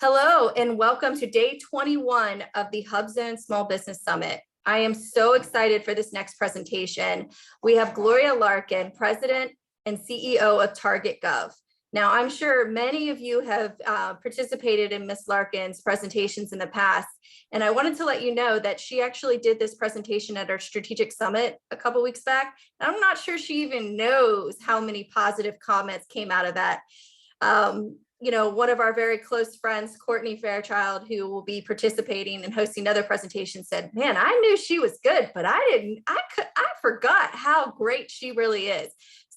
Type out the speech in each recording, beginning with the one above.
Hello, and welcome to day 21 of the HubZone Small Business Summit. I am so excited for this next presentation. We have Gloria Larkin, President and CEO of Target Gov. Now, I'm sure many of you have participated in Ms. Larkin's presentations in the past, and I wanted to let you know that she actually did this presentation at our strategic summit a couple weeks back. I'm not sure she even knows how many positive comments came out of that. One of our very close friends, Courtney Fairchild, who will be participating and hosting other presentations, said, man, I knew she was good, but I forgot how great she really is.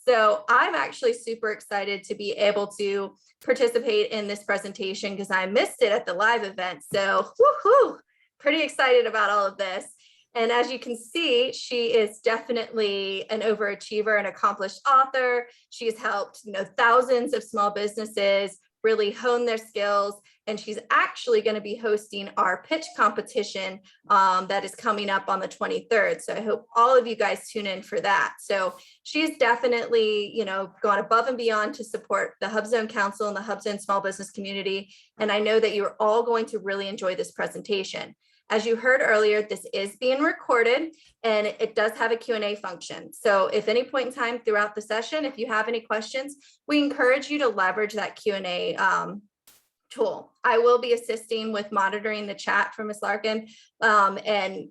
So I'm actually super excited to be able to participate in this presentation because I missed it at the live event. So woohoo, pretty excited about all of this. And as you can see, she is definitely an overachiever, an accomplished author. She's helped thousands of small businesses really hone their skills. And she's actually going to be hosting our pitch competition that is coming up on the 23rd. So I hope all of you guys tune in for that. So she's definitely, gone above and beyond to support the HubZone Council and the HubZone small business community. And I know that you're all going to really enjoy this presentation. As you heard earlier, this is being recorded and it does have a Q&A function. So if any point in time throughout the session, if you have any questions, we encourage you to leverage that Q&A tool. I will be assisting with monitoring the chat from Ms. Larkin. And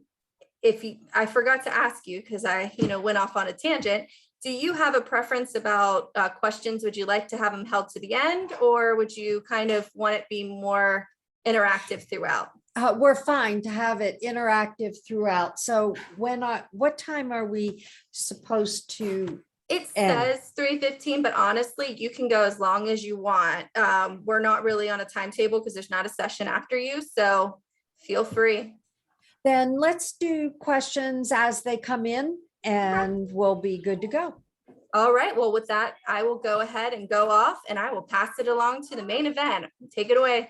I forgot to ask you because I went off on a tangent. Do you have a preference about questions? Would you like to have them held to the end, or would you kind of want it be more interactive throughout? We're fine to have it interactive throughout. So what time are we supposed to It end? says 3:15, but honestly, you can go as long as you want. We're not really on a timetable because there's not a session after you, so feel free. Then let's do questions as they come in and we'll be good to go. All right, well, with that, I will go ahead and go off and I will pass it along to the main event. Take it away.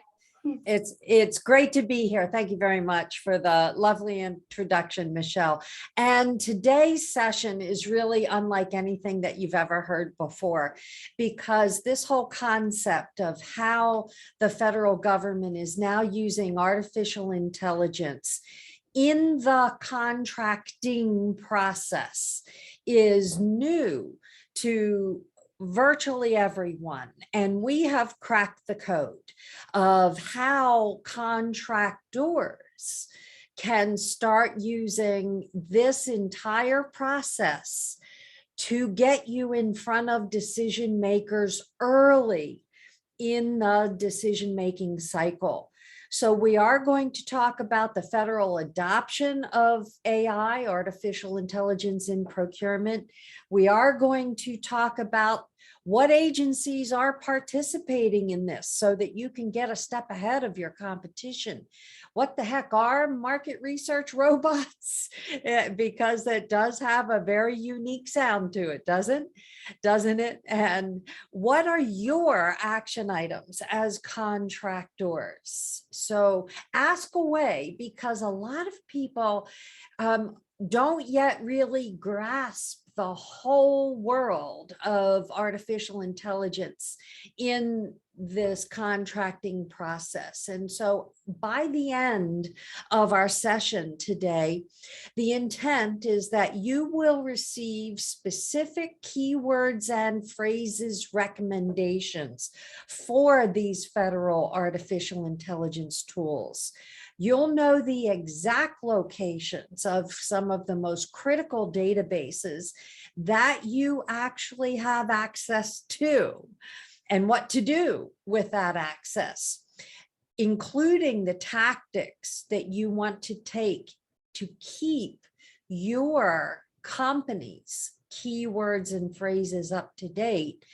It's great to be here. Thank you very much for the lovely introduction, Michelle. And today's session is really unlike anything that you've ever heard before, because this whole concept of how the federal government is now using artificial intelligence in the contracting process is new to virtually everyone. And we have cracked the code of how contractors can start using this entire process to get you in front of decision makers early in the decision-making cycle. So we are going to talk about the federal adoption of AI, artificial intelligence in procurement. We are going to talk about what agencies are participating in this so that you can get a step ahead of your competition. What the heck are market research robots? Because it does have a very unique sound to it, doesn't it? And what are your action items as contractors? So ask away, because a lot of people don't yet really grasp the whole world of artificial intelligence in this contracting process. And so by the end of our session today, the intent is that you will receive specific keywords and phrases recommendations for these federal artificial intelligence tools. You'll know the exact locations of some of the most critical databases that you actually have access to and what to do with that access, including the tactics that you want to take to keep your company's keywords and phrases up to date.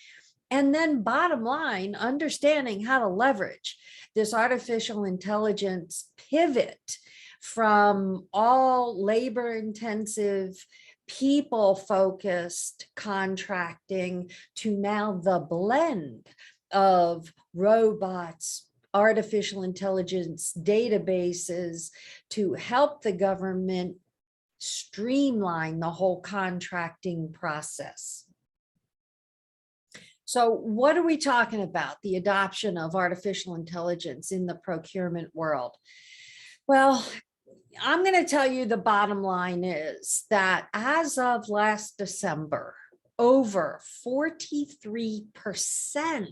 And then bottom line, understanding how to leverage this artificial intelligence pivot from all labor intensive, people focused contracting to now the blend of robots, artificial intelligence databases to help the government streamline the whole contracting process. So what are we talking about? The adoption of artificial intelligence in the procurement world. Well, I'm going to tell you the bottom line is that as of last December, over 43%,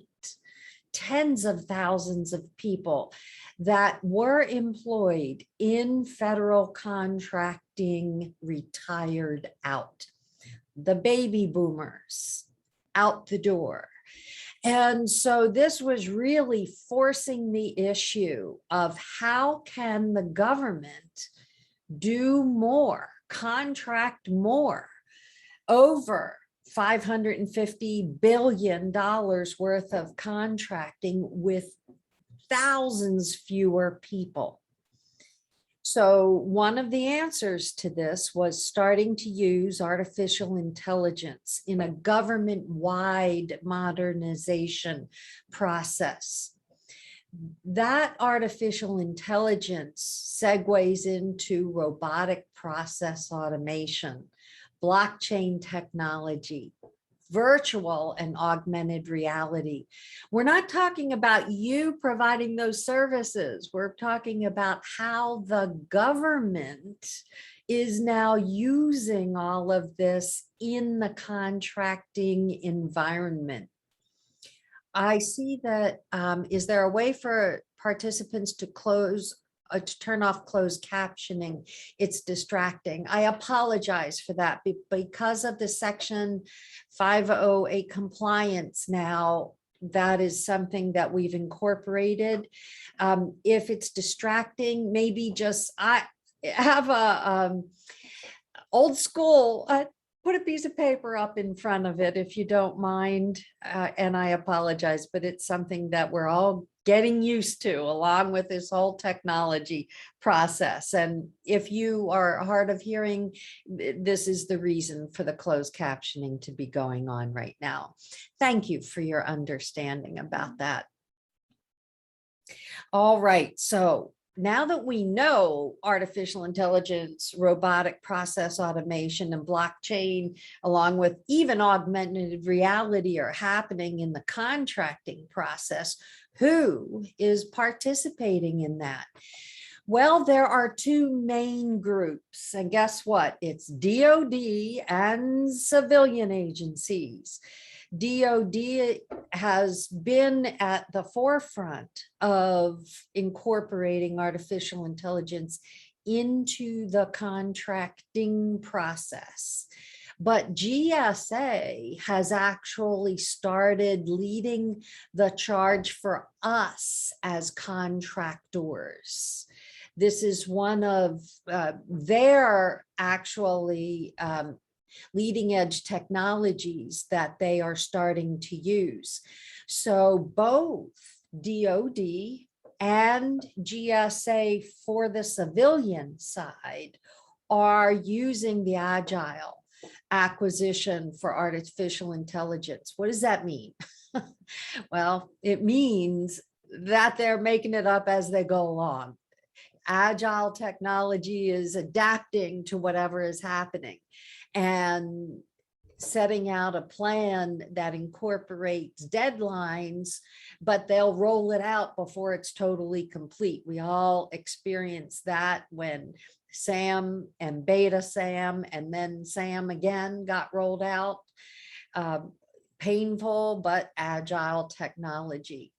tens of thousands of people that were employed in federal contracting retired out. The baby boomers out the door. And so this was really forcing the issue of how can the government do more, contract more, over $550 billion worth of contracting with thousands fewer people. So one of the answers to this was starting to use artificial intelligence in a government-wide modernization process. That artificial intelligence segues into robotic process automation, blockchain technology, virtual and augmented reality. We're not talking about you providing those services. We're talking about how the government is now using all of this in the contracting environment. I see that, is there a way for participants to turn off closed captioning? It's distracting. I apologize for that because of the Section 508 compliance now. That is something that we've incorporated. If it's distracting, maybe just I have a old school. Put a piece of paper up in front of it if you don't mind, and I apologize, but it's something that we're all getting used to along with this whole technology process. And if you are hard of hearing, this is the reason for the closed captioning to be going on right now. Thank you for your understanding about that. All right, so now that we know artificial intelligence, robotic process automation, and blockchain, along with even augmented reality, are happening in the contracting process, who is participating in that? Well, there are two main groups, and guess what? It's DoD and civilian agencies. DoD has been at the forefront of incorporating artificial intelligence into the contracting process. But GSA has actually started leading the charge for us as contractors. This is one of their actually leading edge technologies that they are starting to use. So both DoD and GSA for the civilian side are using the agile acquisition for artificial intelligence. What does that mean? Well, it means that they're making it up as they go along. Agile technology is adapting to whatever is happening and setting out a plan that incorporates deadlines, but they'll roll it out before it's totally complete. We all experience that when SAM and Beta SAM and then SAM again got rolled out. Painful, but agile technology.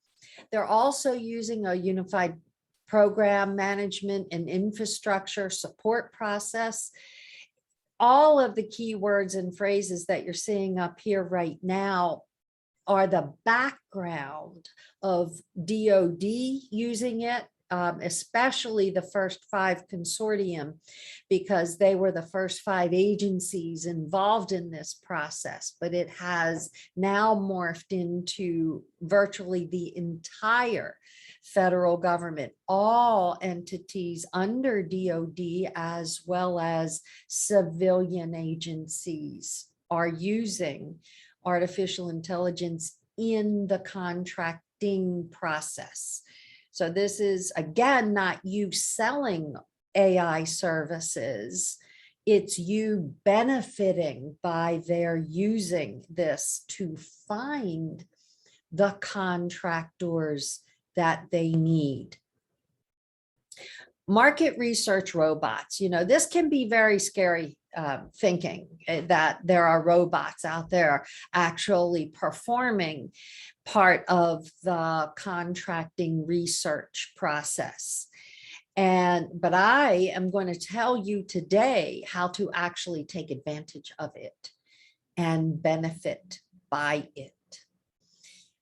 They're also using a unified program management and infrastructure support process. All of the keywords and phrases that you're seeing up here right now are the background of DoD using it, especially the first 5 consortium, because they were the first 5 agencies involved in this process. But it has now morphed into virtually the entire federal government. All entities under DoD as well as civilian agencies are using artificial intelligence in the contracting process. So this is, again, not you selling AI services. It's you benefiting by their using this to find the contractors that they need. Market research robots, this can be very scary thinking that there are robots out there actually performing part of the contracting research process. But I am going to tell you today how to actually take advantage of it and benefit by it.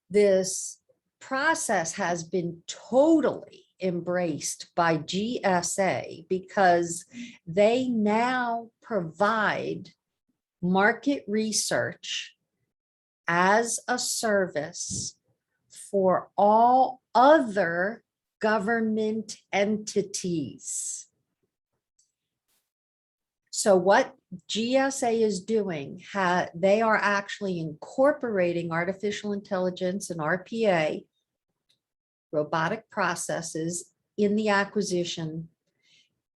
This process has been totally embraced by GSA because they now provide market research as a service for all other government entities. So what GSA is doing, they are actually incorporating artificial intelligence and RPA, robotic processes, in the acquisition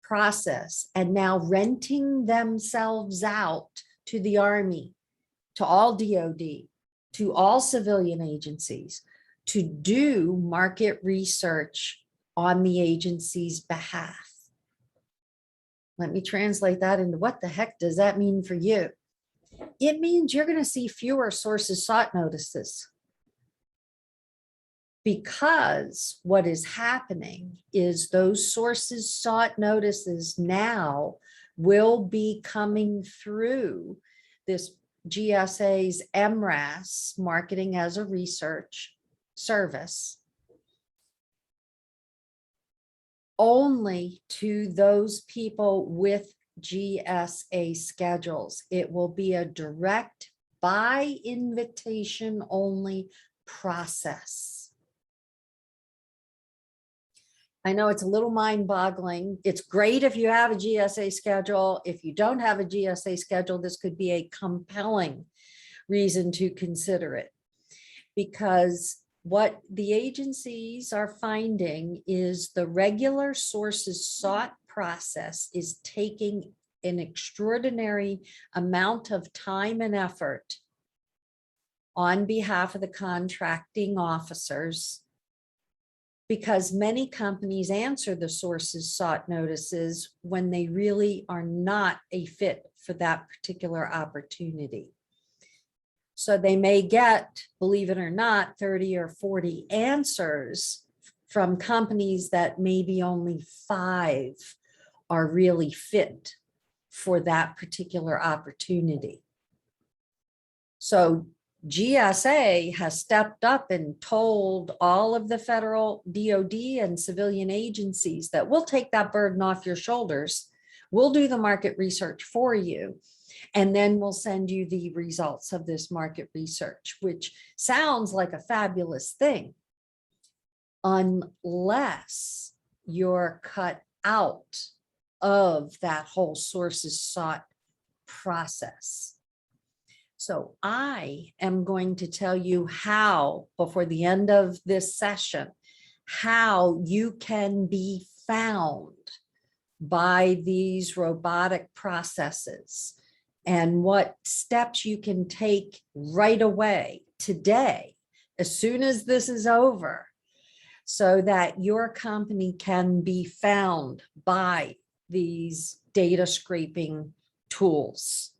process, and now renting themselves out to the Army, to all DoD, to all civilian agencies, to do market research on the agency's behalf. Let me translate that into what the heck does that mean for you? It means you're going to see fewer sources sought notices, because what is happening is those sources sought notices now will be coming through this GSA's MRAS, Marketing as a Research Service, only to those people with GSA schedules. It will be a direct by invitation only process. I know it's a little mind-boggling. It's great if you have a GSA schedule. If you don't have a GSA schedule, this could be a compelling reason to consider it, because what the agencies are finding is the regular sources sought process is taking an extraordinary amount of time and effort on behalf of the contracting officers, because many companies answer the sources sought notices when they really are not a fit for that particular opportunity. So they may get, believe it or not, 30 or 40 answers from companies that maybe only 5 are really fit for that particular opportunity. So GSA has stepped up and told all of the federal DoD and civilian agencies that we'll take that burden off your shoulders. We'll do the market research for you, and then we'll send you the results of this market research, which sounds like a fabulous thing, unless you're cut out of that whole sources sought process. So I am going to tell you how, before the end of this session, how you can be found by these robotic processes and what steps you can take right away today, as soon as this is over, so that your company can be found by these data scraping tools.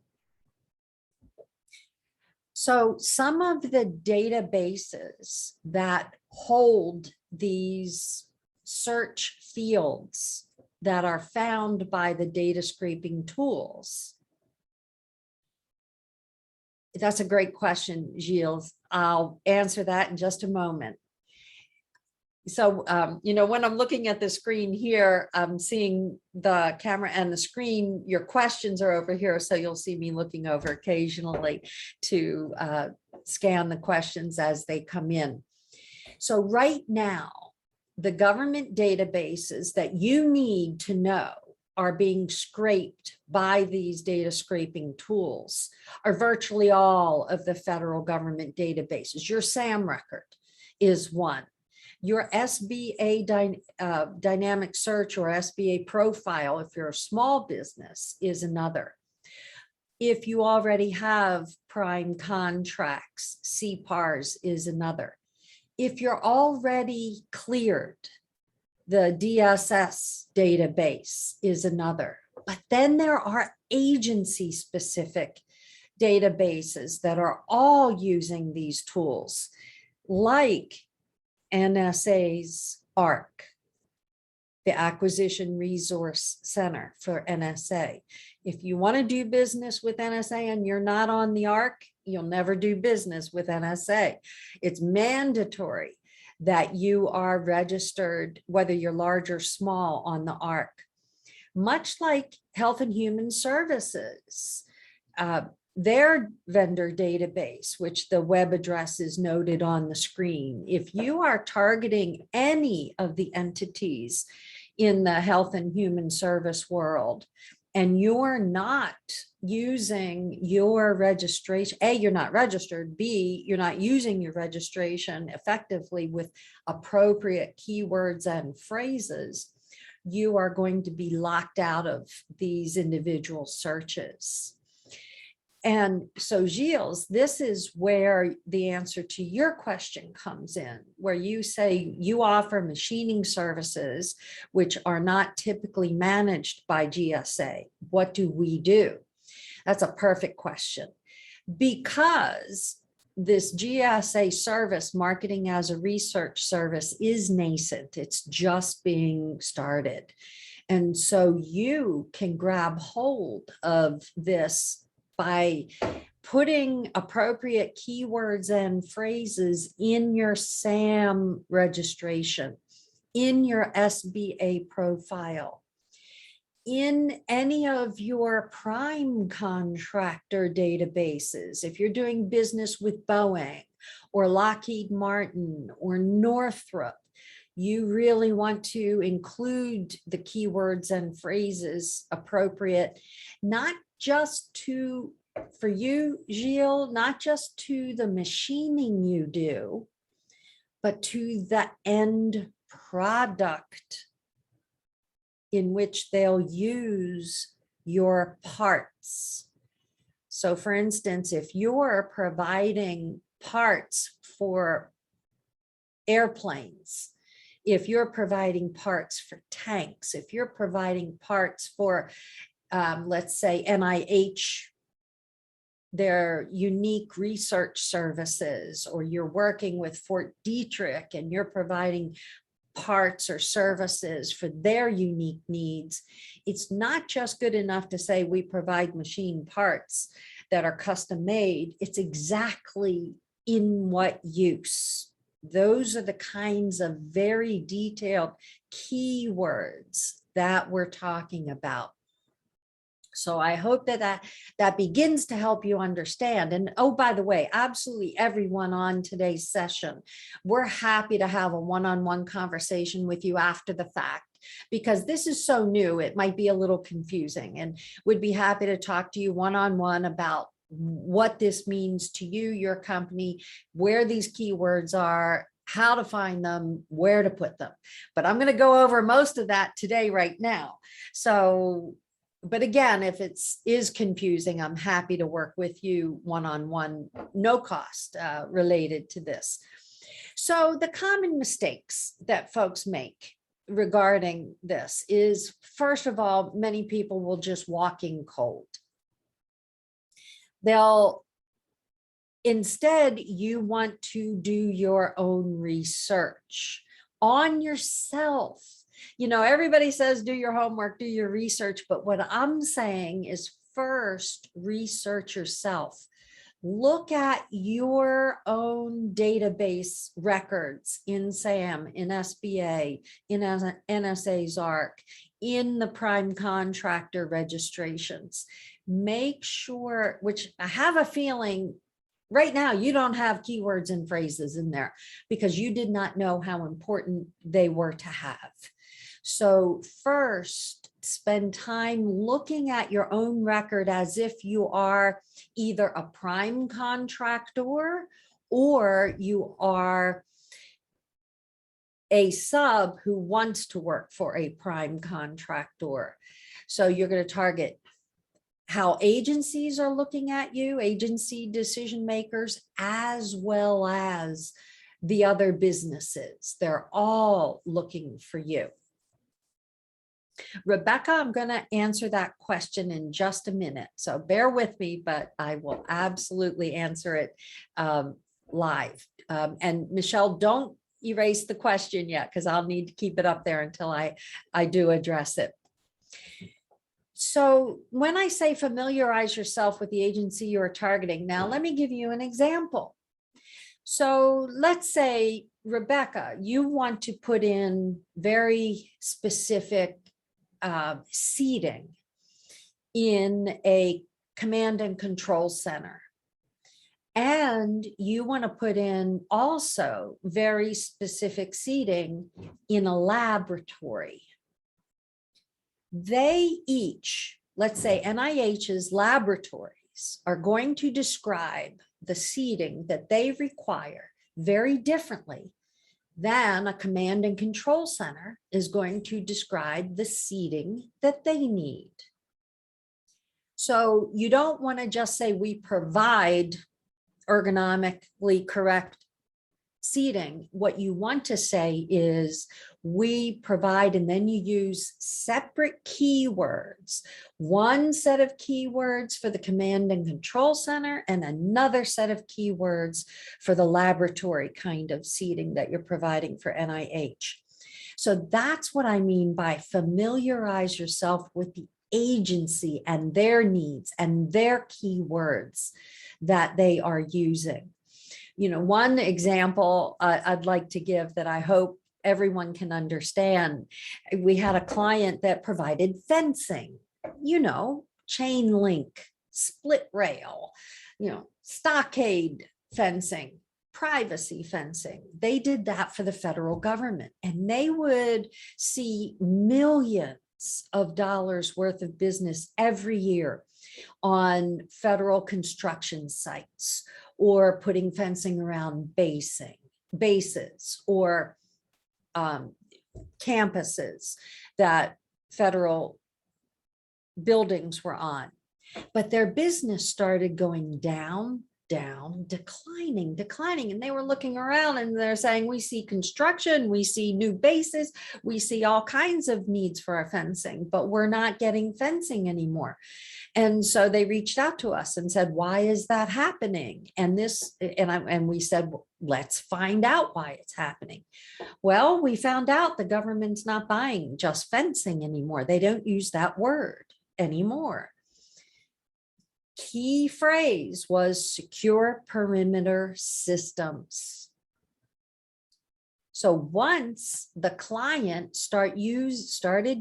So some of the databases that hold these search fields that are found by the data scraping tools. That's a great question, Gilles. I'll answer that in just a moment. So, when I'm looking at the screen here, I'm seeing the camera and the screen. Your questions are over here, so you'll see me looking over occasionally to scan the questions as they come in. So right now, the government databases that you need to know are being scraped by these data scraping tools are virtually all of the federal government databases. Your SAM record is one. Your SBA dynamic search or SBA profile, if you're a small business, is another. If you already have prime contracts, CPARs is another. If you're already cleared, the DSS database is another. But then there are agency specific databases that are all using these tools, like NSA's ARC, the Acquisition Resource Center for NSA. If you want to do business with NSA and you're not on the ARC, you'll never do business with NSA. It's mandatory that you are registered, whether you're large or small, on the ARC. Much like Health and Human Services, their vendor database, which the web address is noted on the screen. If you are targeting any of the entities in the health and human service world, and you're not using your registration, A, you're not registered, B, you're not using your registration effectively with appropriate keywords and phrases, you are going to be locked out of these individual searches. And so, Gilles, this is where the answer to your question comes in, where you say you offer machining services, which are not typically managed by GSA. What do we do? That's a perfect question, because this GSA service, marketing as a research service, is nascent. It's just being started. And so you can grab hold of this by putting appropriate keywords and phrases in your SAM registration, in your SBA profile, in any of your prime contractor databases. If you're doing business with Boeing or Lockheed Martin or Northrop, you really want to include the keywords and phrases appropriate, not just to, for you, Gilles, not just to the machining you do, but to the end product in which they'll use your parts. So for instance, if you're providing parts for airplanes, if you're providing parts for tanks, if you're providing parts for, let's say, NIH, their unique research services, or you're working with Fort Detrick and you're providing parts or services for their unique needs, it's not just good enough to say we provide machine parts that are custom made. It's exactly in what use. Those are the kinds of very detailed keywords that we're talking about. So I hope that begins to help you understand. And oh, by the way, absolutely everyone on today's session, we're happy to have a one-on-one conversation with you after the fact, because this is so new, it might be a little confusing, and would be happy to talk to you one-on-one about what this means to you, your company, where these keywords are, how to find them, where to put them. But I'm going to go over most of that today right now. So, but again, if it is confusing, I'm happy to work with you one-on-one, no cost related to this. So the common mistakes that folks make regarding this is, first of all, many people will just walk in cold. Instead, you want to do your own research on yourself. You know, everybody says do your homework, do your research, but what I'm saying is first research yourself. Look at your own database records in SAM, in SBA, in NSA's ARC, in the prime contractor registrations. Make sure, which I have a feeling right now you don't have keywords and phrases in there because you did not know how important they were to have. So first, spend time looking at your own record as if you are either a prime contractor or you are a sub who wants to work for a prime contractor. So you're going to target how agencies are looking at you, agency decision makers, as well as the other businesses. They're all looking for you. Rebecca, I'm going to answer that question in just a minute. So bear with me, but I will absolutely answer it live. And Michelle, don't erase the question yet, because I'll need to keep it up there until I do address it. So when I say familiarize yourself with the agency you're targeting, now let me give you an example. So let's say, Rebecca, you want to put in very specific seating in a command and control center. And you want to put in also very specific seating in a laboratory. They each, let's say NIH's laboratories, are going to describe the seating that they require very differently than a command and control center is going to describe the seating that they need. So you don't want to just say we provide ergonomically correct seating. What you want to say is we provide, and then you use separate keywords, one set of keywords for the command and control center and another set of keywords for the laboratory kind of seating that you're providing for NIH. So that's what I mean by familiarize yourself with the agency and their needs and their keywords that they are using. You know, one example I'd like to give that I hope everyone can understand. We had a client that provided fencing, you know, chain link, split rail, you know, stockade fencing, privacy fencing. They did that for the federal government, and they would see millions of dollars worth of business every year on federal construction sites, or putting fencing around bases or campuses that federal buildings were on. But their business started going down, declining. And they were looking around and they're saying, we see construction, we see new bases, we see all kinds of needs for our fencing, but we're not getting fencing anymore. And so they reached out to us and said, why is that happening? And we said, well, let's find out why it's happening. Well, we found out the government's not buying just fencing anymore. They don't use that word anymore. Key phrase was secure perimeter systems. So once the client started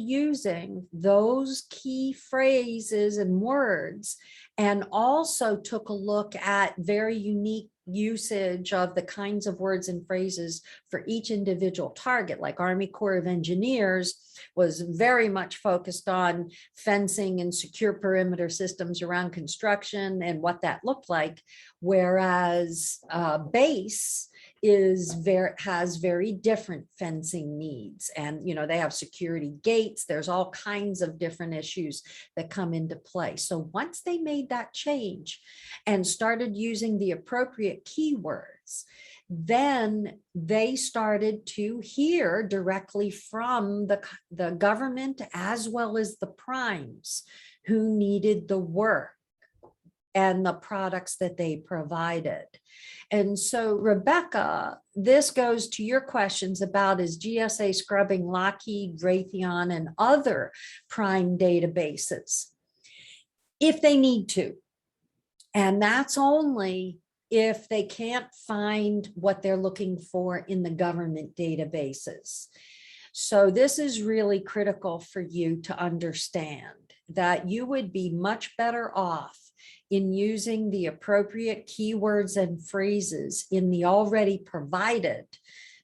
using those key phrases and words, and also took a look at very unique usage of the kinds of words and phrases for each individual target, like Army Corps of Engineers was very much focused on fencing and secure perimeter systems around construction and what that looked like, whereas base has very different fencing needs, and you know, they have security gates. There's all kinds of different issues that come into play. So once they made that change and started using the appropriate keywords, then they started to hear directly from the government as well as the primes who needed the work and the products that they provided. And so, Rebecca, this goes to your questions about, is GSA scrubbing Lockheed, Raytheon, and other prime databases? If they need to. And that's only if they can't find what they're looking for in the government databases. So this is really critical for you to understand that you would be much better off in using the appropriate keywords and phrases in the already provided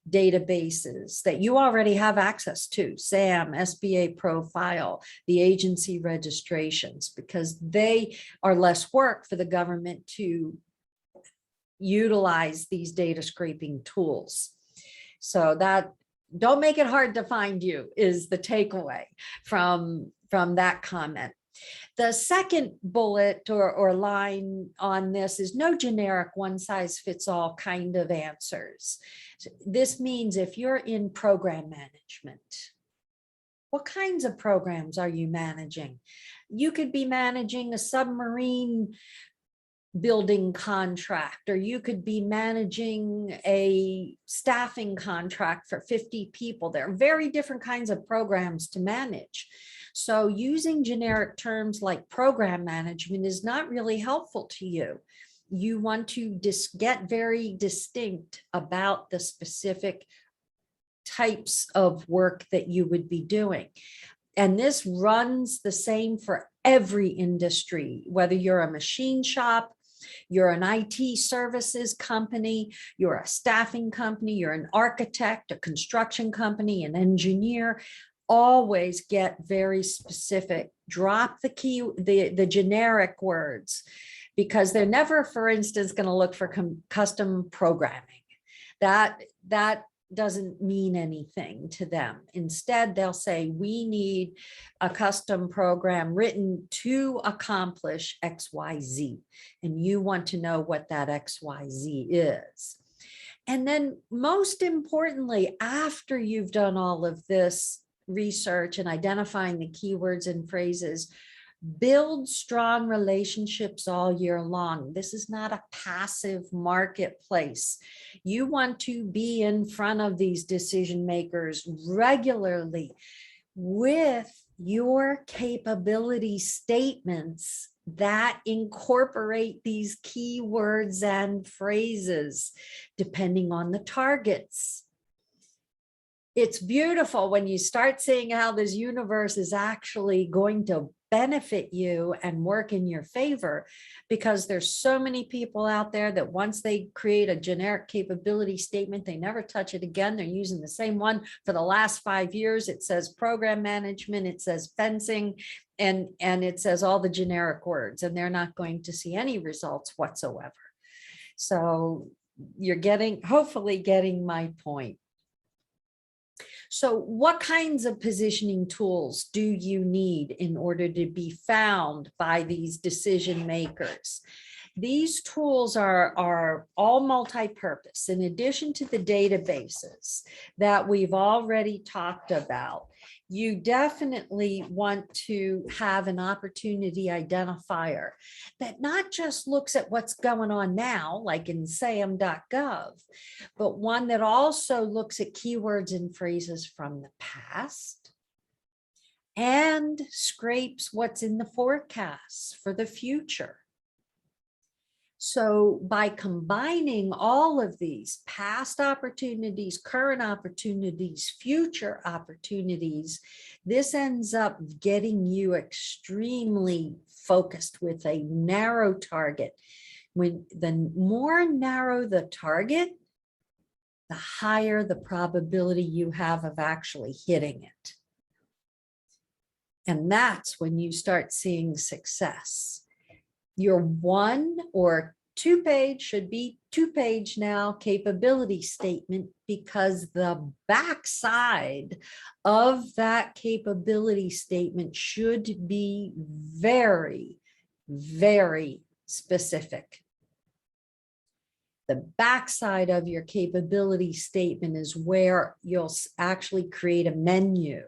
databases that you already have access to, SAM, SBA profile, the agency registrations, because they are less work for the government to utilize these data scraping tools. So that Don't make it hard to find you is the takeaway from that comment. The second bullet or line on this is no generic one size fits all kind of answers. This means if you're in program management, what kinds of programs are you managing? You could be managing a submarine building contract, or you could be managing a staffing contract for 50 people. There are very different kinds of programs to manage. So using generic terms like program management is not really helpful to you. You want to get very distinct about the specific types of work that you would be doing. And this runs the same for every industry, whether you're a machine shop, you're an IT services company, you're a staffing company, you're an architect, a construction company, an engineer. Always get very specific. Drop the generic words, because they're never, for instance, going to look for custom programming. That doesn't mean anything to them. Instead, they'll say, we need a custom program written to accomplish XYZ. And you want to know what that XYZ is. And then most importantly, after you've done all of this research and identifying the keywords and phrases, build strong relationships all year long. This is not a passive marketplace. You want to be in front of these decision makers regularly with your capability statements that incorporate these keywords and phrases, depending on the targets. It's beautiful when you start seeing how this universe is actually going to benefit you and work in your favor, because there's so many people out there that once they create a generic capability statement, they never touch it again. They're using the same one for the last 5 years. It says program management, it says fencing, and it says all the generic words, and they're not going to see any results whatsoever. So you're hopefully getting my point. So what kinds of positioning tools do you need in order to be found by these decision makers? These tools are all multi-purpose. In addition to the databases that we've already talked about, you definitely want to have an opportunity identifier that not just looks at what's going on now, like in SAM.gov, but one that also looks at keywords and phrases from the past and scrapes what's in the forecasts for the future. So by combining all of these past opportunities, current opportunities, future opportunities, this ends up getting you extremely focused with a narrow target. When the more narrow the target, the higher the probability you have of actually hitting it. And that's when you start seeing success. Your 1 or 2 page should be 2 page now capability statement, because the backside of that capability statement should be very, very specific. The backside of your capability statement is where you'll actually create a menu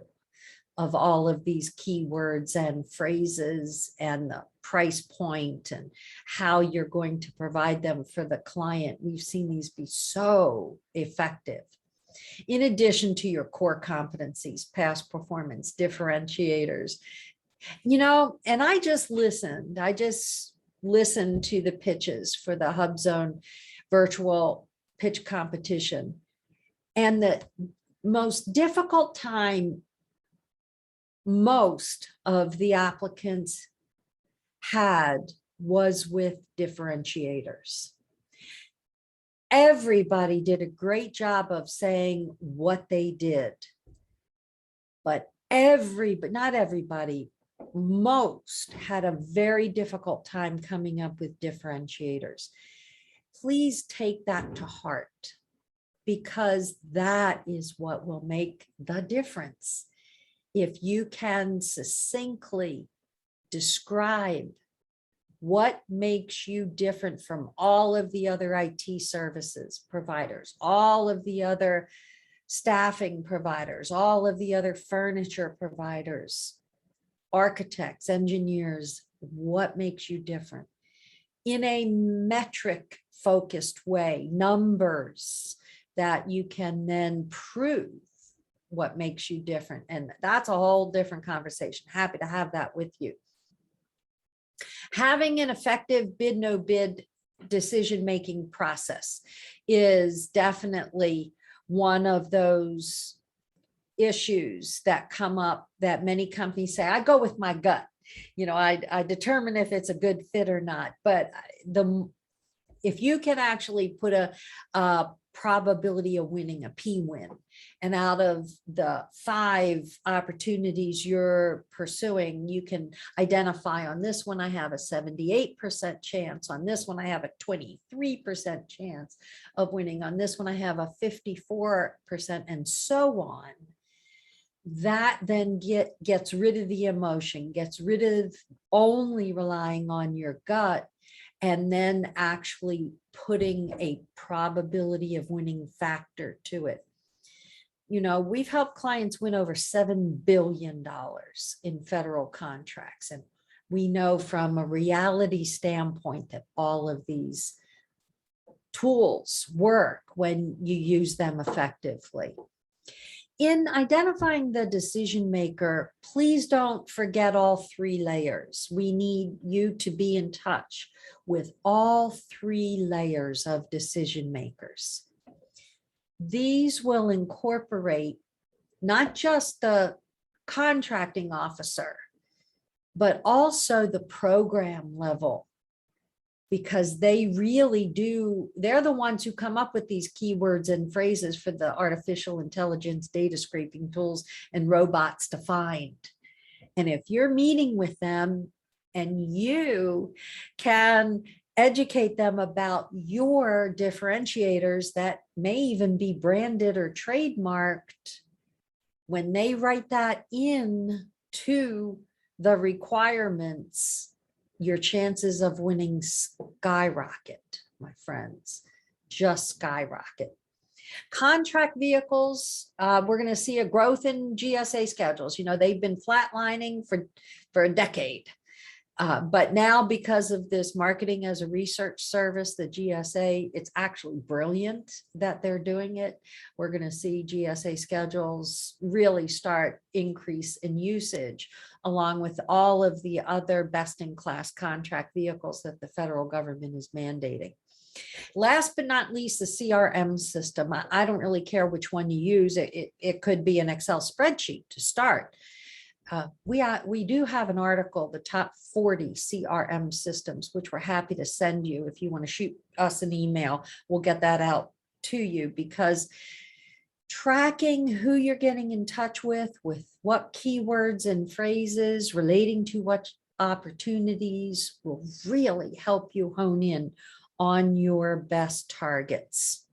of all of these keywords and phrases and the price point and how you're going to provide them for the client. We've seen these be so effective. In addition to your core competencies, past performance, differentiators, and I just listened to the pitches for the HubZone virtual pitch competition. And the most difficult time most of the applicants had was with differentiators. Everybody did a great job of saying what they did, but not everybody, most had a very difficult time coming up with differentiators. Please take that to heart. because that is what will make the difference. If you can succinctly describe what makes you different from all of the other IT services providers, all of the other staffing providers, all of the other furniture providers, architects, engineers, what makes you different in a metric focused way, numbers that you can then prove what makes you different. And that's a whole different conversation. Happy to have that with you. Having an effective bid, no bid decision-making process is definitely one of those issues that come up that many companies say, I go with my gut. I determine if it's a good fit or not. But if you can actually put a probability of winning, a P-win, and out of the 5 opportunities you're pursuing, you can identify on this one, I have a 78% chance. On this one, I have a 23% chance of winning. On this one, I have a 54%, and so on. That then gets rid of the emotion, gets rid of only relying on your gut, and then actually putting a probability of winning factor to it. We've helped clients win over $7 billion in federal contracts. And we know from a reality standpoint that all of these tools work when you use them effectively. In identifying the decision maker, please don't forget all 3 layers. We need you to be in touch with all 3 layers of decision makers. These will incorporate not just the contracting officer, but also the program level, because they really do, they're the ones who come up with these keywords and phrases for the artificial intelligence data scraping tools and robots to find. And if you're meeting with them and you can educate them about your differentiators that may even be branded or trademarked, when they write that in to the requirements, your chances of winning skyrocket, my friends, just skyrocket. Contract vehicles, we're going to see a growth in GSA schedules. They've been flatlining for a decade. But now, because of this marketing as a research service, the GSA, it's actually brilliant that they're doing it. We're going to see GSA schedules really start increase in usage, along with all of the other best-in-class contract vehicles that the federal government is mandating. Last but not least, the CRM system. I don't really care which one you use. It could be an Excel spreadsheet to start. We do have an article, the top 40 CRM systems, which we're happy to send you. If you want to shoot us an email, we'll get that out to you, because tracking who you're getting in touch with what keywords and phrases relating to what opportunities will really help you hone in on your best targets.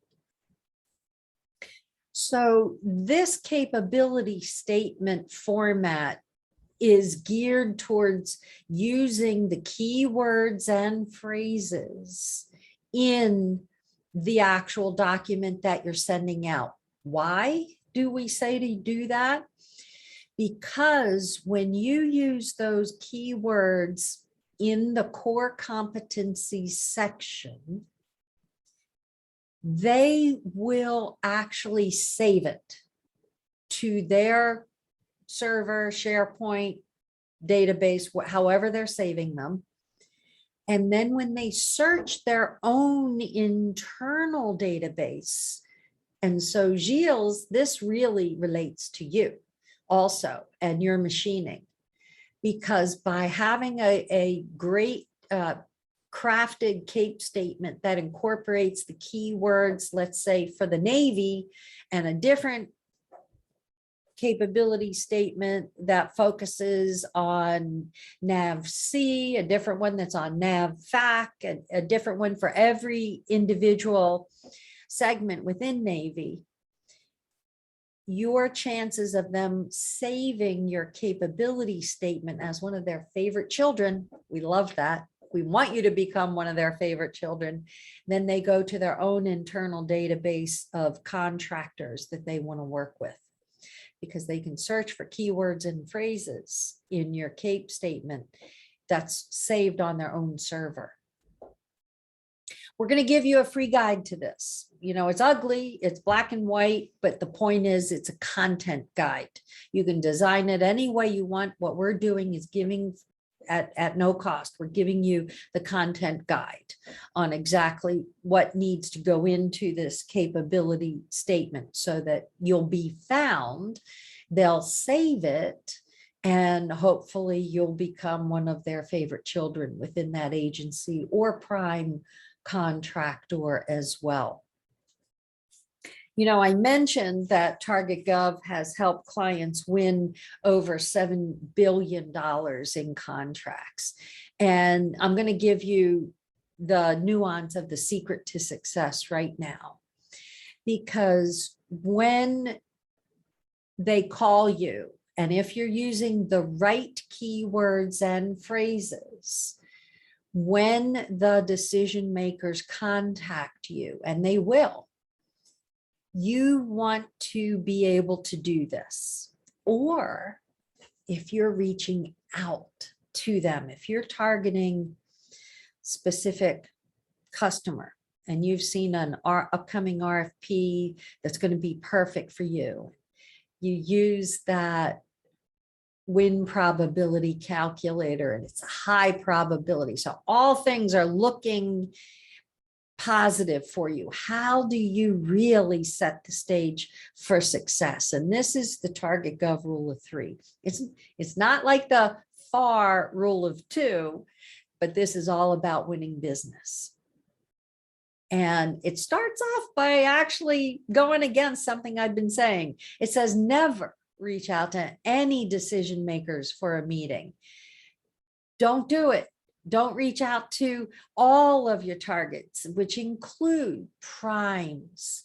So this capability statement format is geared towards using the keywords and phrases in the actual document that you're sending out. Why do we say to do that? Because when you use those keywords in the core competencies section, they will actually save it to their server, SharePoint, database, however they're saving them. And then when they search their own internal database, and so Gilles, this really relates to you also and your machining, because by having a great crafted CAPE statement that incorporates the keywords, let's say for the Navy, and a different capability statement that focuses on NAVC, a different one that's on NAVFAC, a different one for every individual segment within Navy, your chances of them saving your capability statement as one of their favorite children, we love that. We want you to become one of their favorite children. Then they go to their own internal database of contractors that they want to work with, because they can search for keywords and phrases in your CAPE statement that's saved on their own server. We're going to give you a free guide to this. You know, it's ugly, it's black and white, but the point is it's a content guide. You can design it any way you want. What we're doing is giving at no cost. We're giving you the content guide on exactly what needs to go into this capability statement so that you'll be found, they'll save it, and hopefully you'll become one of their favorite children within that agency or prime contractor as well. You know, I mentioned that Target Gov has helped clients win over $7 billion in contracts. And I'm going to give you the nuance of the secret to success right now. Because when they call you, and if you're using the right keywords and phrases, when the decision makers contact you, and they will, you want to be able to do this. Or if you're reaching out to them, if you're targeting specific customer and you've seen an upcoming RFP that's going to be perfect for you, you use that win probability calculator, and it's a high probability. So all things are looking positive for you. How do you really set the stage for success? And this is the Target Gov rule of 3. It's not like the FAR rule of 2, but this is all about winning business. And it starts off by actually going against something I've been saying. It says never reach out to any decision makers for a meeting. Don't do it. Don't reach out to all of your targets, which include primes,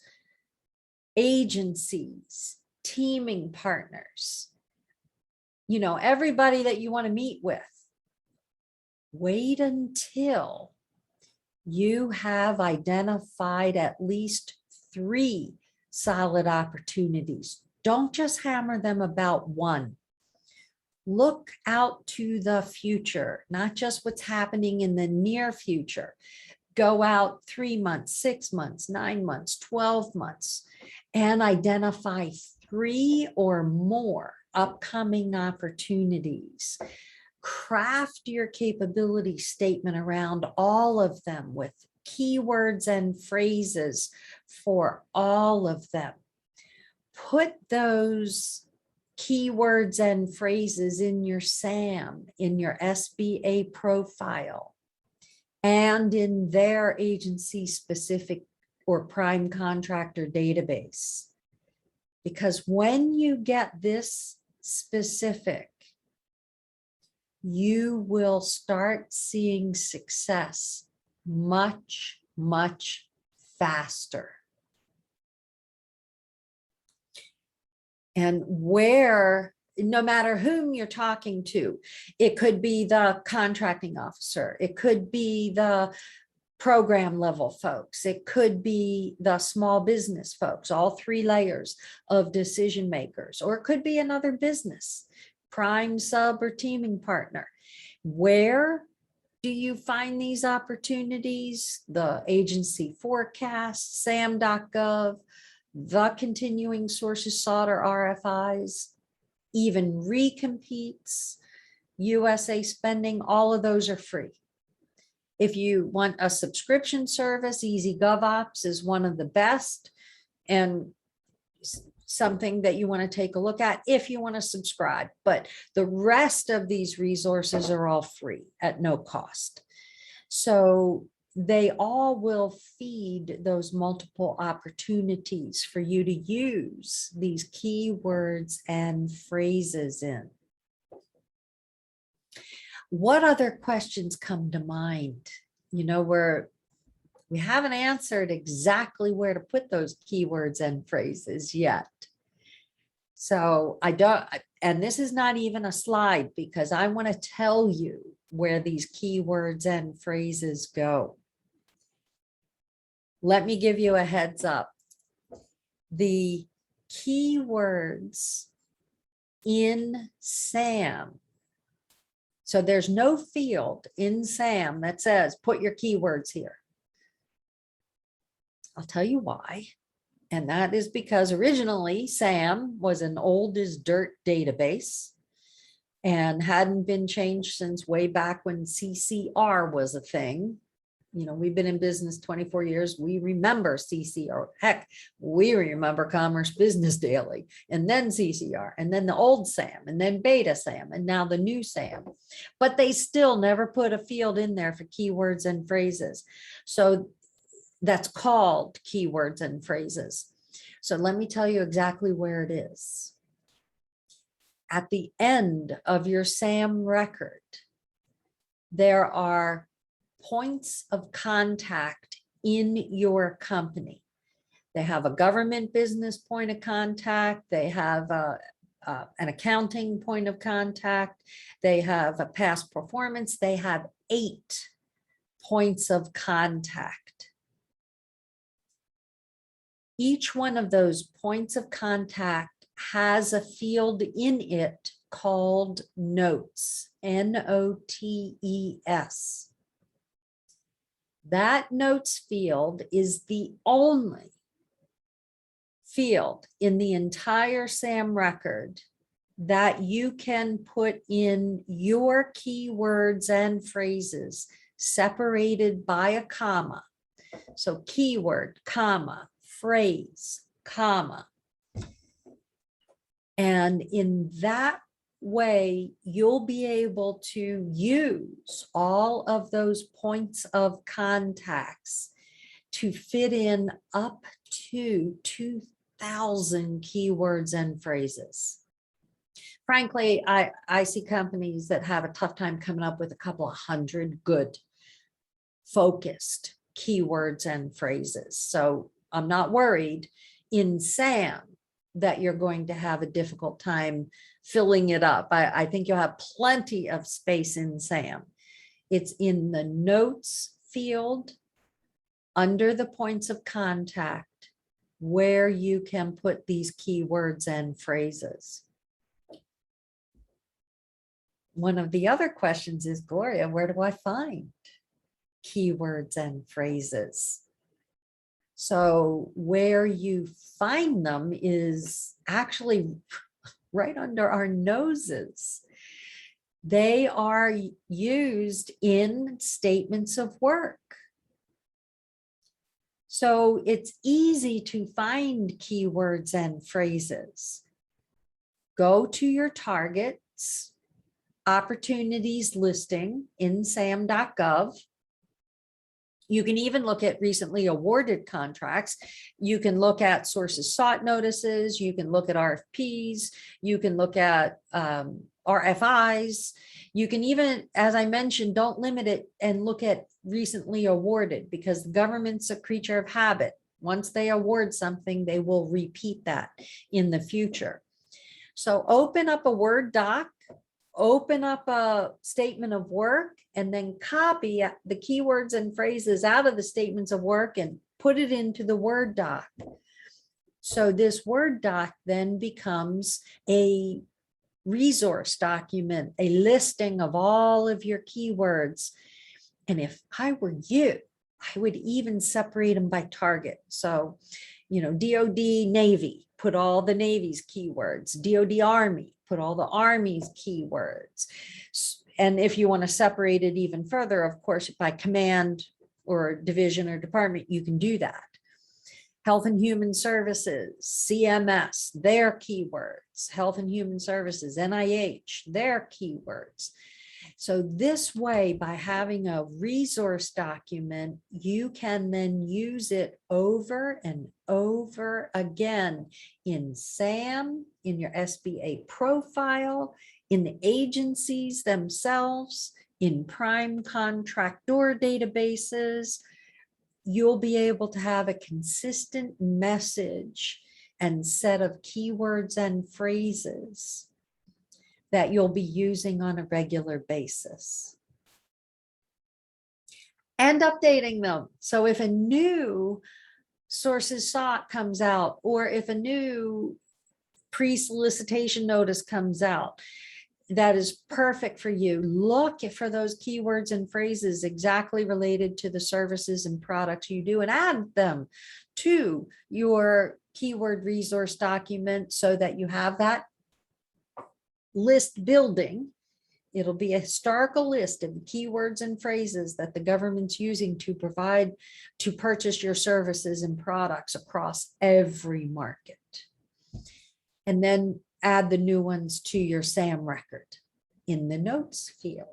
agencies, teaming partners, you know, everybody that you want to meet with. Wait until you have identified at least 3 solid opportunities. Don't just hammer them about one. Look out to the future, not just what's happening in the near future. Go out 3 months, 6 months, 9 months, 12 months, and identify 3 or more upcoming opportunities. Craft your capability statement around all of them with keywords and phrases for all of them. Put those keywords and phrases in your SAM, in your SBA profile, and in their agency specific or prime contractor database. Because when you get this specific, you will start seeing success much, much faster. And where, no matter whom you're talking to, it could be the contracting officer, it could be the program level folks, it could be the small business folks, all 3 layers of decision makers, or it could be another business, prime, sub, or teaming partner. Where do you find these opportunities? The agency forecast, SAM.gov, the continuing sources sought or RFIs, even recompetes, USA spending, all of those are free. If you want a subscription service, Easy GovOps is one of the best and something that you want to take a look at if you want to subscribe. But the rest of these resources are all free at no cost. So they all will feed those multiple opportunities for you to use these keywords and phrases in. What other questions come to mind? You know, we're We haven't answered exactly where to put those keywords and phrases yet. So I don't, and this is not even a slide because I want to tell you where these keywords and phrases go. Let me give you a heads up. The keywords in SAM. So there's no field in SAM that says, put your keywords here. I'll tell you why. And that is because originally SAM was an old as dirt database and hadn't been changed since way back when CCR was a thing. You know, we've been in business 24 years. We remember CCR. Heck, we remember Commerce Business Daily, and then CCR, and then the old SAM, and then Beta SAM, and now the new SAM. But they still never put a field in there for keywords and phrases. So that's called keywords and phrases. So let me tell you exactly where it is. At the end of your SAM record, there are points of contact in your company. They have a government business point of contact. They have an accounting point of contact. They have a past performance. They have 8 points of contact. Each one of those points of contact has a field in it called notes, N-O-T-E-S. That notes field is the only field in the entire SAM record that you can put in your keywords and phrases separated by a comma. So keyword, comma, phrase, comma. And in that way, you'll be able to use all of those points of contacts to fit in up to 2,000 keywords and phrases. Frankly, I see companies that have a tough time coming up with a couple of hundred good focused keywords and phrases. So I'm not worried in SAM that you're going to have a difficult time filling it up. I think you'll have plenty of space in SAM. It's in the notes field under the points of contact where you can put these keywords and phrases. One of the other questions is, Gloria, where do I find keywords and phrases? So where you find them is actually right under our noses. They are used in statements of work. So it's easy to find keywords and phrases. Go to your targets, opportunities listing in sam.gov. You can even look at recently awarded contracts. You can look at sources sought notices. You can look at RFPs. You can look at RFIs. You can even, as I mentioned, don't limit it and look at recently awarded, because the government's a creature of habit. Once they award something, they will repeat that in the future. So open up a Word doc, open up a statement of work, and then copy the keywords and phrases out of the statements of work and put it into the Word doc. So this Word doc then becomes a resource document, a listing of all of your keywords. And if I were you, I would even separate them by target. So, you know, DOD Navy, put all the Navy's keywords. DOD Army, put all the Army's keywords. And if you want to separate it even further, of course, by command or division or department, you can do that. Health and Human Services, CMS, their keywords. Health and Human Services, NIH, their keywords. So this way, by having a resource document, you can then use it over and over again in SAM, in your SBA profile, in the agencies themselves, in prime contractor databases, you'll be able to have a consistent message and set of keywords and phrases that you'll be using on a regular basis. And updating them. So if a new sources sought comes out, or if a new pre-solicitation notice comes out, that is perfect for you. Look for those keywords and phrases exactly related to the services and products you do and add them to your keyword resource document so that you have that list building. It'll be a historical list of keywords and phrases that the government's using to purchase your services and products across every market. And then add the new ones to your SAM record in the notes field.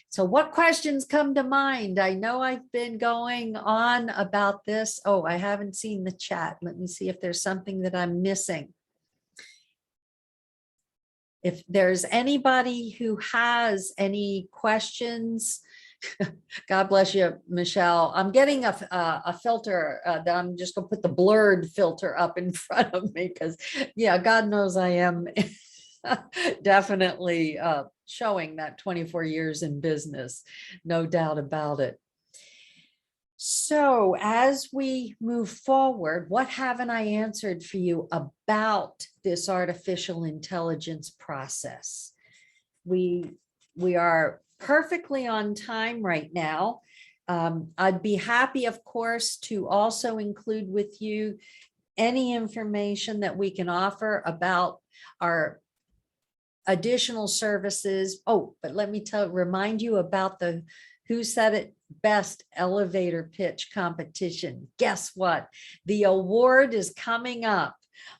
So what questions come to mind? I know I've been going on about this. Oh, I haven't seen the chat. Let me see if there's something that I'm missing. If there's anybody who has any questions, God bless you, Michelle. I'm getting a filter that I'm just gonna put the blurred filter up in front of me because, yeah, God knows I am definitely showing that 24 years in business, no doubt about it. So as we move forward, what haven't I answered for you about this artificial intelligence process? We are perfectly on time right now. I'd be happy, of course, to also include with you any information that we can offer about our additional services. Oh, but let me remind you about the Who Said It Best elevator pitch competition. Guess what? The award is coming up.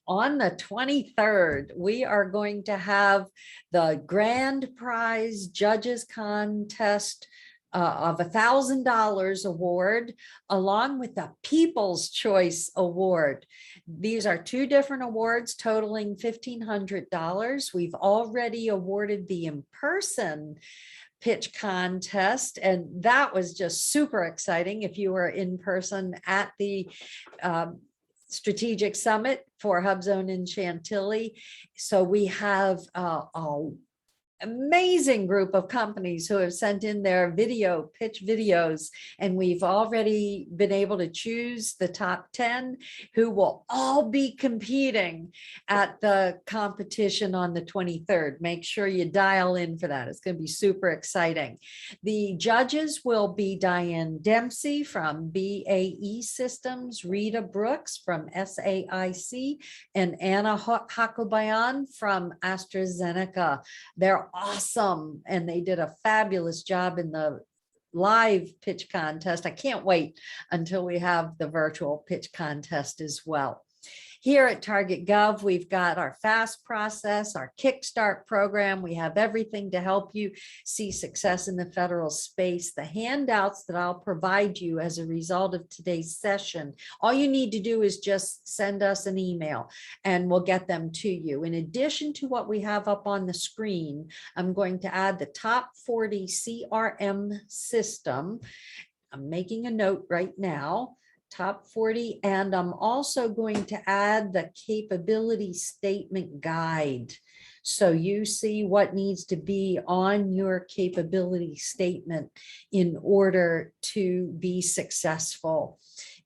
On the 23rd, we are going to have the grand prize judges contest of $1,000 award, along with the People's Choice Award. These are two different awards totaling $1,500. We've already awarded the in-person pitch contest, and that was just super exciting. If you were in person at the Strategic Summit for HubZone in Chantilly. So we have an amazing group of companies who have sent in their pitch videos, and we've already been able to choose the top 10 who will all be competing at the competition on the 23rd. Make sure you dial in for that. It's going to be super exciting. The judges will be Diane Dempsey from BAE Systems, Rita Brooks from SAIC, and Anna Hakobayan from AstraZeneca. They're awesome, and they did a fabulous job in the live pitch contest. I can't wait until we have the virtual pitch contest as well. Here at Target Gov, we've got our FAST process, our Kickstart program. We have everything to help you see success in the federal space. The handouts that I'll provide you as a result of today's session, all you need to do is just send us an email and we'll get them to you. In addition to what we have up on the screen, I'm going to add the top 40 CRM system. I'm making a note right now. Top 40, and I'm also going to add the capability statement guide. So you see what needs to be on your capability statement in order to be successful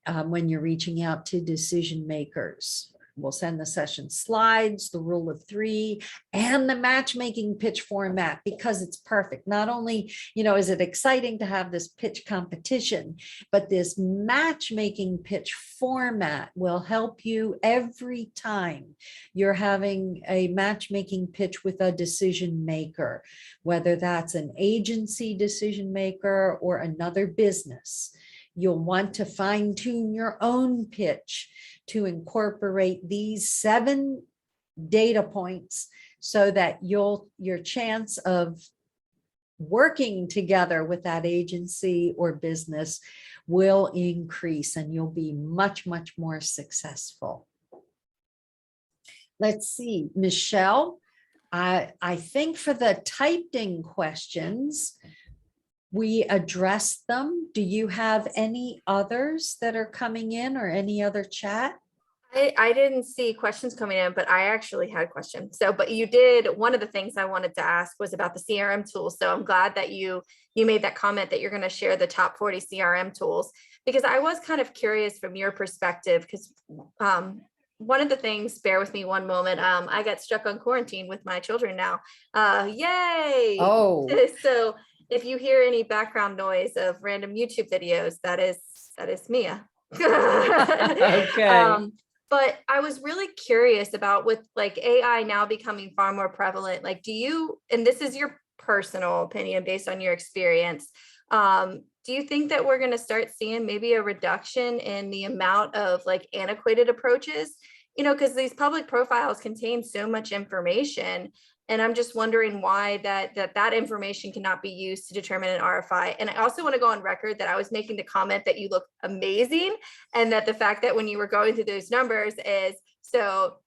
when you're reaching out to decision makers. We'll send the session slides, the rule of 3, and the matchmaking pitch format, because it's perfect. Not only, is it exciting to have this pitch competition, but this matchmaking pitch format will help you every time you're having a matchmaking pitch with a decision maker, whether that's an agency decision maker or another business. You'll want to fine tune your own pitch to incorporate these 7 data points so that your chance of working together with that agency or business will increase, and you'll be much, much more successful. Let's see, Michelle, I think for the typed in questions, we addressed them. Do you have any others that are coming in or any other chat? I didn't see questions coming in, but I actually had questions. So, but you did, one of the things I wanted to ask was about the CRM tools. So I'm glad that you made that comment that you're going to share the top 40 CRM tools, because I was kind of curious from your perspective, because one of the things, bear with me one moment. I got stuck on quarantine with my children now. Yay. Oh, So if you hear any background noise of random YouTube videos, that is Mia. okay. But I was really curious about, with like AI now becoming far more prevalent, like do you, and this is your personal opinion based on your experience, do you think that we're going to start seeing maybe a reduction in the amount of like antiquated approaches? Because these public profiles contain so much information. And I'm just wondering why that information cannot be used to determine an RFI. And I also want to go on record that I was making the comment that you look amazing, and that the fact that when you were going through those numbers is so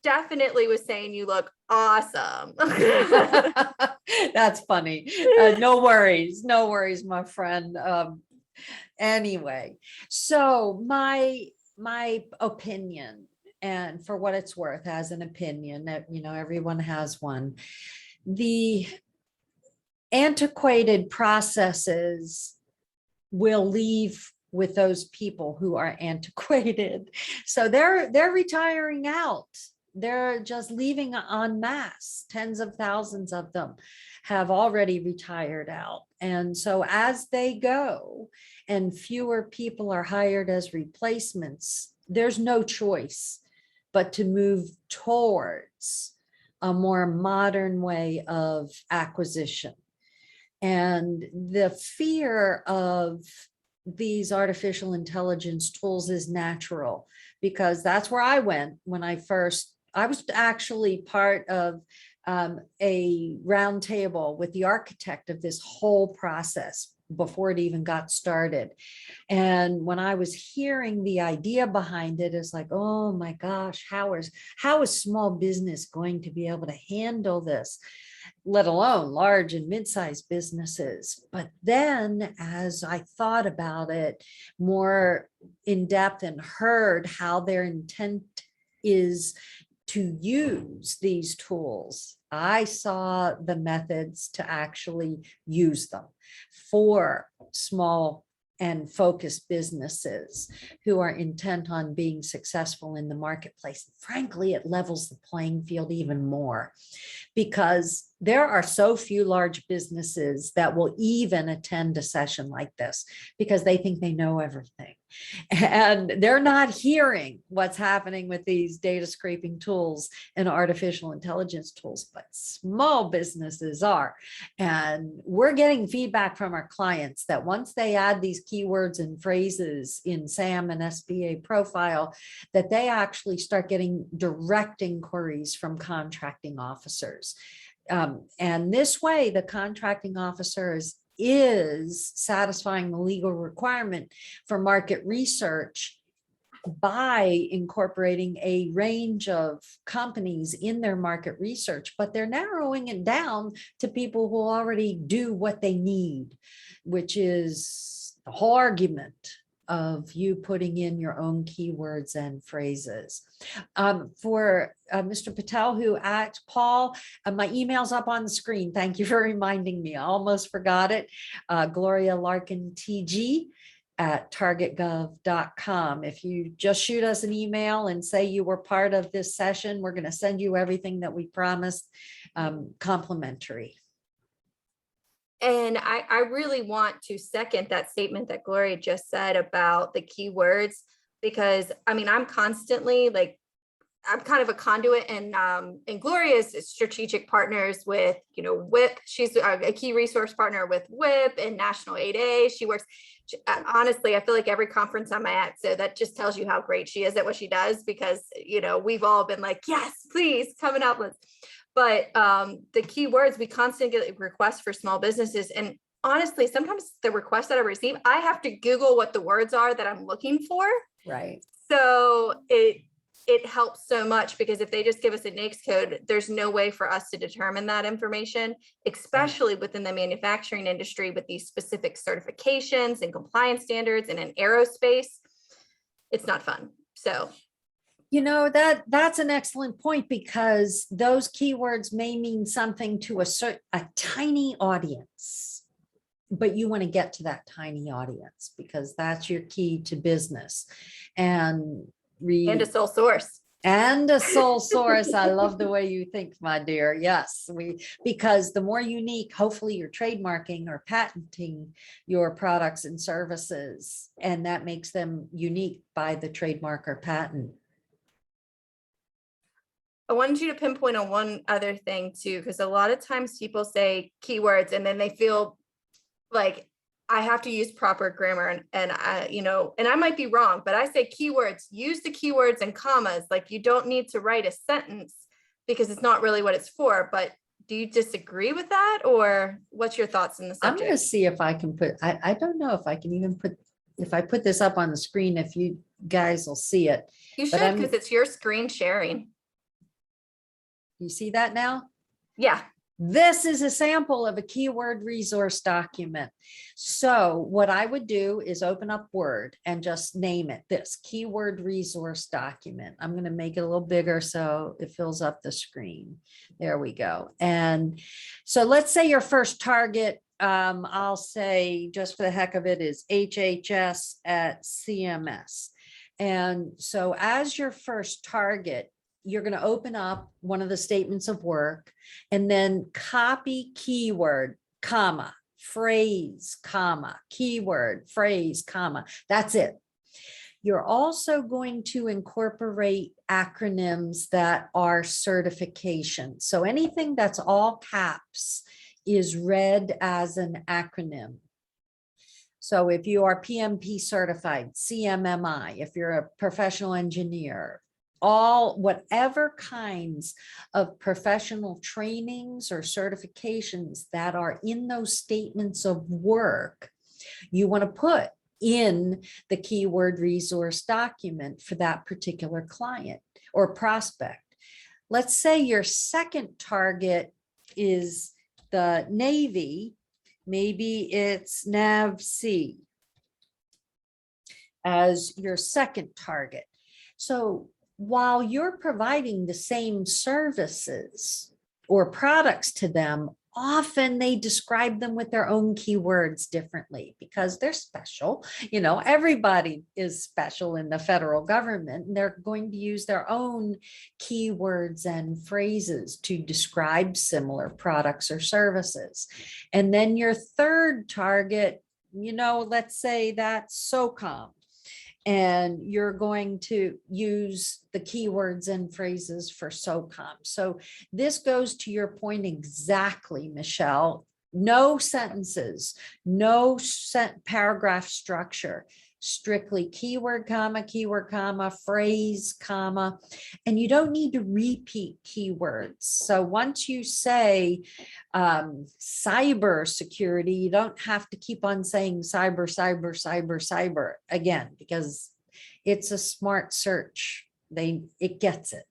definitely was saying you look awesome. That's funny. No worries, my friend. Anyway, so my opinion, and for what it's worth, as an opinion, that everyone has one. The antiquated processes will leave with those people who are antiquated. So they're retiring out. They're just leaving en masse. Tens of thousands of them have already retired out. And so as they go and fewer people are hired as replacements, there's no choice but to move towards a more modern way of acquisition. And the fear of these artificial intelligence tools is natural, because that's where I went when I was actually part of a roundtable with the architect of this whole process before it even got started. And when I was hearing the idea behind it, it's like, oh my gosh, how is small business going to be able to handle this, let alone large and mid-sized businesses? But then as I thought about it more in depth and heard how their intent is to use these tools, I saw the methods to actually use them for small and focused businesses who are intent on being successful in the marketplace. Frankly, it levels the playing field even more, because there are so few large businesses that will even attend a session like this because they think they know everything. And they're not hearing what's happening with these data scraping tools and artificial intelligence tools, but small businesses are. And we're getting feedback from our clients that once they add these keywords and phrases in SAM and SBA profile, that they actually start getting direct inquiries from contracting officers. And this way, the contracting officer is satisfying the legal requirement for market research by incorporating a range of companies in their market research, but they're narrowing it down to people who already do what they need, which is the whole argument of you putting in your own keywords and phrases. For Mr. Patel, who asked, Paul, my email's up on the screen. Thank you for reminding me. I almost forgot it. Gloria Larkin TG at targetgov.com. If you just shoot us an email and say you were part of this session, we're going to send you everything that we promised, complimentary. And I really want to second that statement that Gloria just said about the keywords, because I mean, I'm constantly like, I'm kind of a conduit, and Gloria's strategic partners with, WHIP. She's a key resource partner with WHIP and National 8A. She works, honestly, I feel like every conference I'm at. So that just tells you how great she is at what she does, because, we've all been like, yes, please come and help us. But the keywords, we constantly get requests for small businesses. And honestly, sometimes the requests that I receive, I have to Google what the words are that I'm looking for. Right. So it it helps so much, because if they just give us a NAICS code, there's no way for us to determine that information, especially within the manufacturing industry with these specific certifications and compliance standards and in aerospace. It's not fun. So, you know, that's an excellent point, because those keywords may mean something to a tiny audience, but you want to get to that tiny audience because that's your key to business. And and a sole source. And a sole source. I love the way you think, my dear. Yes, because the more unique, hopefully you're trademarking or patenting your products and services, and that makes them unique by the trademark or patent. I wanted you to pinpoint on one other thing too, because a lot of times people say keywords and then they feel like I have to use proper grammar, and I, you know, and I might be wrong, but I say keywords, use the keywords and commas. Like, you don't need to write a sentence because it's not really what it's for. But do you disagree with that, or what's your thoughts in the subject? I'm going to see if I can put, I don't know if I can even put, if I put this up on the screen, if you guys will see it. You should, because it's your screen sharing. You see that now? Yeah. This is a sample of a keyword resource document. So what I would do is open up Word and just name it this keyword resource document. I'm going to make it a little bigger so it fills up the screen. There we go. And so let's say your first target, I'll say just for the heck of it, is HHS at CMS. And so as your first target, you're going to open up one of the statements of work and then copy keyword, comma, phrase, comma, keyword, phrase, comma. That's it. You're also going to incorporate acronyms that are certification. So anything that's all caps is read as an acronym. So if you are PMP certified, CMMI, if you're a professional engineer, whatever kinds of professional trainings or certifications that are in those statements of work, you want to put in the keyword resource document for that particular client or prospect. Let's say your second target is the Navy. Maybe it's NAVC as your second target. So while you're providing the same services or products to them, often they describe them with their own keywords differently because they're special. You know, everybody is special in the federal government, and they're going to use their own keywords and phrases to describe similar products or services. And then your third target, you know, let's say that's SOCOM. And you're going to use the keywords and phrases for SOCOM. So this goes to your point exactly, Michelle. No sentences, no paragraph structure, strictly keyword, comma, phrase, comma, and you don't need to repeat keywords. So once you say cyber security, you don't have to keep on saying cyber again, because it's a smart search. It gets it.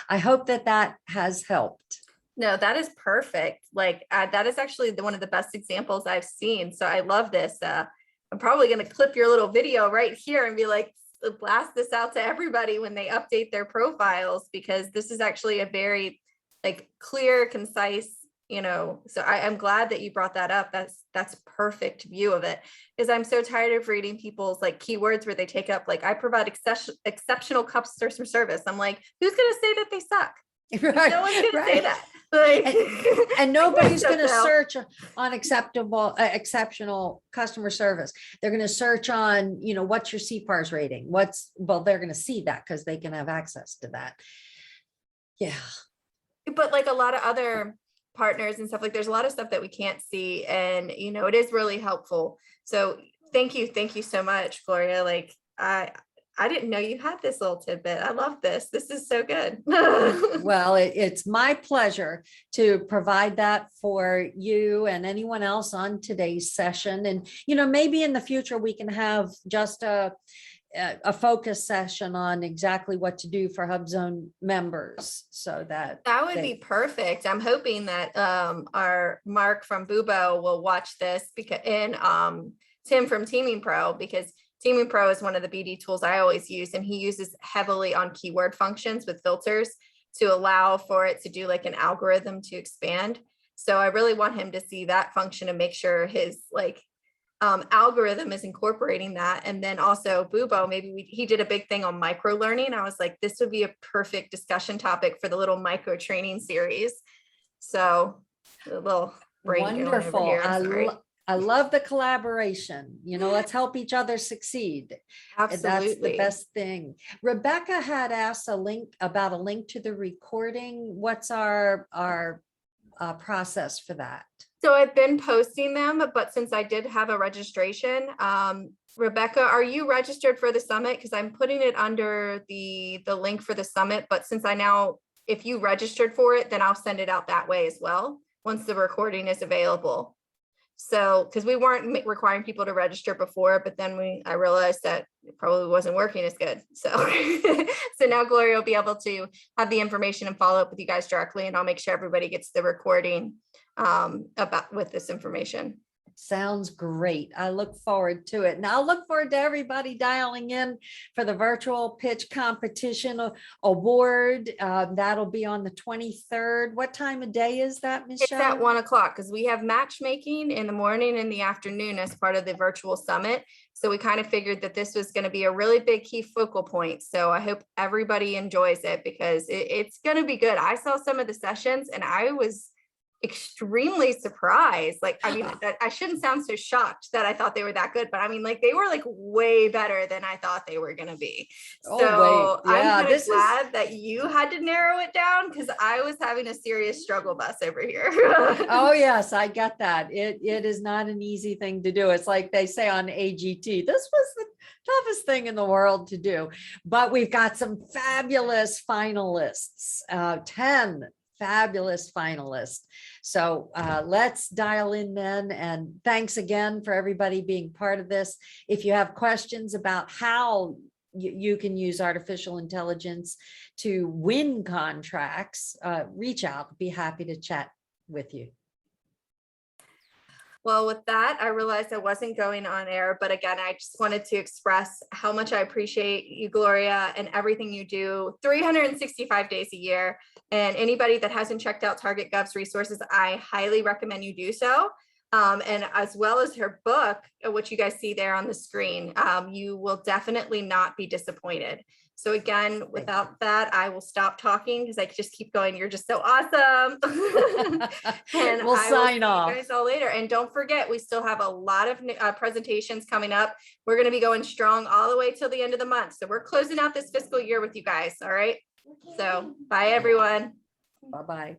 I hope that has helped. No, that is perfect. Like that is actually one of the best examples I've seen. So I love this. I'm probably going to clip your little video right here and be like, blast this out to everybody when they update their profiles, because this is actually a very like clear, concise, you know, so I'm glad that you brought that up. That's perfect view of it, because I'm so tired of reading people's like keywords where they take up like, I provide exceptional customer service. I'm like, who's going to say that they suck? Right, no one's going to right. say that. Like, and nobody's going to search on exceptional customer service. They're going to search on, you know, what's your CPARS rating? Well, they're going to see that because they can have access to that. Yeah. But like a lot of other partners and stuff, like there's a lot of stuff that we can't see, and you know, it is really helpful. So thank you so much, Gloria. Like I didn't know you had this little tidbit. I love this. This is so good. Well, it's my pleasure to provide that for you and anyone else on today's session. And, you know, maybe in the future we can have just a a focus session on exactly what to do for Hub Zone members, so that That would be perfect. I'm hoping that our Mark from Bubo will watch this because Tim from Teaming Pro, because Teaming Pro is one of the BD tools I always use, and he uses heavily on keyword functions with filters to allow for it to do like an algorithm to expand. So I really want him to see that function and make sure his like algorithm is incorporating that. And then also Bubo, maybe he did a big thing on micro learning. I was like, this would be a perfect discussion topic for the little micro training series. So a little brain going over wonderful. here. I'm sorry. I love the collaboration. Let's help each other succeed. Absolutely. That's the best thing. Rebecca had asked a link to the recording. What's our process for that? So I've been posting them, but since I did have a registration, Rebecca, are you registered for the summit? Because I'm putting it under the link for the summit, but since if you registered for it, then I'll send it out that way as well, once the recording is available. So, because we weren't requiring people to register before, but then I realized that it probably wasn't working as good. So, so now Gloria will be able to have the information and follow up with you guys directly, and I'll make sure everybody gets the recording with this information. Sounds great. I look forward to it. And I'll look forward to everybody dialing in for the virtual pitch competition award. That'll be on the 23rd. What time of day is that, Michelle? It's at 1 o'clock because we have matchmaking in the morning and the afternoon as part of the virtual summit. So we kind of figured that this was going to be a really big key focal point. So I hope everybody enjoys it because it's going to be good. I saw some of the sessions and I was extremely surprised. Like, I mean, I shouldn't sound so shocked that I thought they were that good, but I mean, like, they were like way better than I thought they were going to be. So I'm kind of glad that you had to narrow it down because I was having a serious struggle bus over here. Oh yes, I get that. It is not an easy thing to do. It's like they say on AGT, this was the toughest thing in the world to do, but we've got some fabulous finalists, 10 fabulous finalists. So let's dial in then. And thanks again for everybody being part of this. If you have questions about how you can use artificial intelligence to win contracts, reach out. I'd be happy to chat with you. Well, with that, I realized I wasn't going on air, but again, I just wanted to express how much I appreciate you, Gloria, and everything you do 365 days a year. And anybody that hasn't checked out Target Gov's resources, I highly recommend you do so. And as well as her book, which you guys see there on the screen, you will definitely not be disappointed. So again, without that, I will stop talking because I just keep going. You're just so awesome. And we'll sign off. You guys all later. And don't forget, we still have a lot of presentations coming up. We're going to be going strong all the way till the end of the month. So we're closing out this fiscal year with you guys. All right. So bye, everyone. Bye-bye.